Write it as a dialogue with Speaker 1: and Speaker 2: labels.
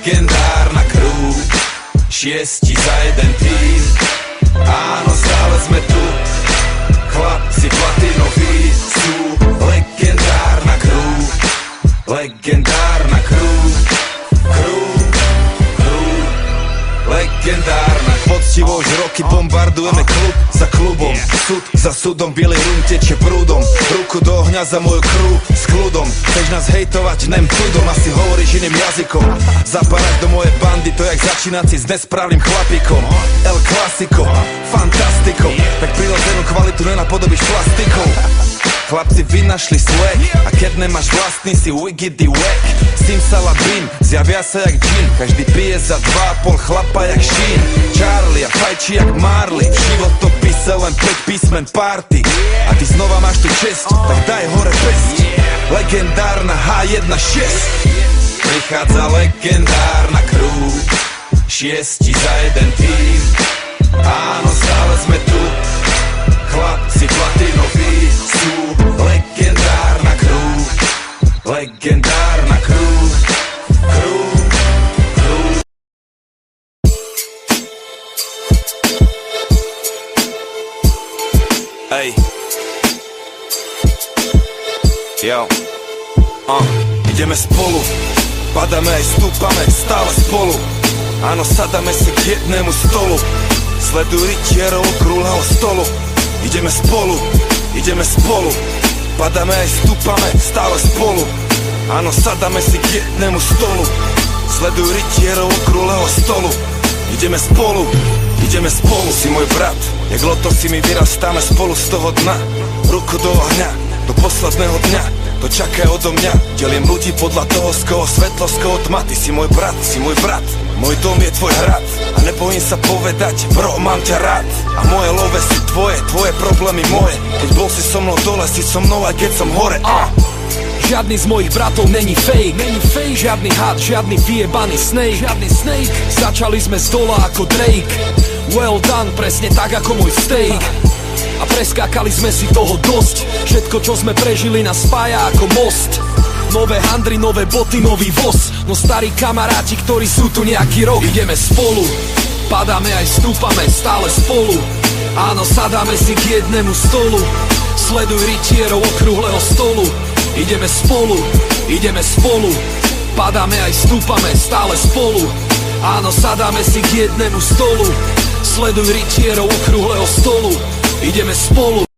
Speaker 1: legendárna crew, 6 za jeden tým. Áno, stále sme tu, chlapci platinoví sú. Legendárna crew, legendárna crew, legendárna. Poctivo už roky bombardujeme klub za klubom, súd za súdom, bielý rum tečie prúdom. Ruku do ohňa za moju crew s kľudom. Chceš nás hejtovať, nem tudom, asi hovoríš iným jazykom. Zapadať do mojej bandy, to jak začínať si s nesprávnym chlapikom. El Clasico, fantastiko, tak prirodzenú kvalitu nenapodobíš plastikou. Chlapci vynašli swag, a keď nemáš vlastný, si wiggity wack. Simsalabim, zjavia sa jak džin, každý pije za 2,5 chlapa jak Sheen. Charlie a fajči jak Marley, v životopise len 5 písmen party. A ty znova máš tu česť, tak daj hore pesť. Legendárna H1-6. Prichádza legendárna crew, 6 za jeden tým. Áno, stále sme tu, chlapci platinoví sú. Legendárna crew, legendárna crew, Ej. Jo. Ideme spolu, padáme aj stúpame, stále spolu. Áno, sadáme si k jednému stolu, sleduj rytierov okrúhleho stolu. Ideme spolu, padáme aj stúpame, stále spolu. Áno, sadáme si k jednému stolu, sleduj rytierov okrúhleho stolu. Ideme spolu, si môj brat, jak loto si mi vyrastáme spolu z toho dna. Ruku do ohňa, do posledného dňa, to čaká odo mňa. Delím ľudí podľa toho, z koho svetlo, z koho tma. Ty si môj brat, môj dom je tvoj hrad. A nebojím sa povedať, bro, mám ťa rád. A moje love si tvoje problémy moje. Keď bol si so mnou dole, si so mnou aj keď som hore.
Speaker 2: Žiadny z mojich bratov není fake, žiadny had, žiadny vyjebaný snake, Začali sme z dola ako Drake, well done, presne tak ako môj steak. A preskákali sme si toho dosť, všetko čo sme prežili nás spája ako most. Nové handry, nové boty, nový voz, no starí kamaráti, ktorí sú tu nejaký rok. Ideme spolu, padáme aj stúpame, stále spolu. Áno, sadáme si k jednému stolu, sleduj rytierov okrúhleho stolu. Ideme spolu, padáme aj stúpame, stále spolu. Áno, sadáme si k jednému stolu, sleduj rytierov okrúhleho stolu. Ideme spolu.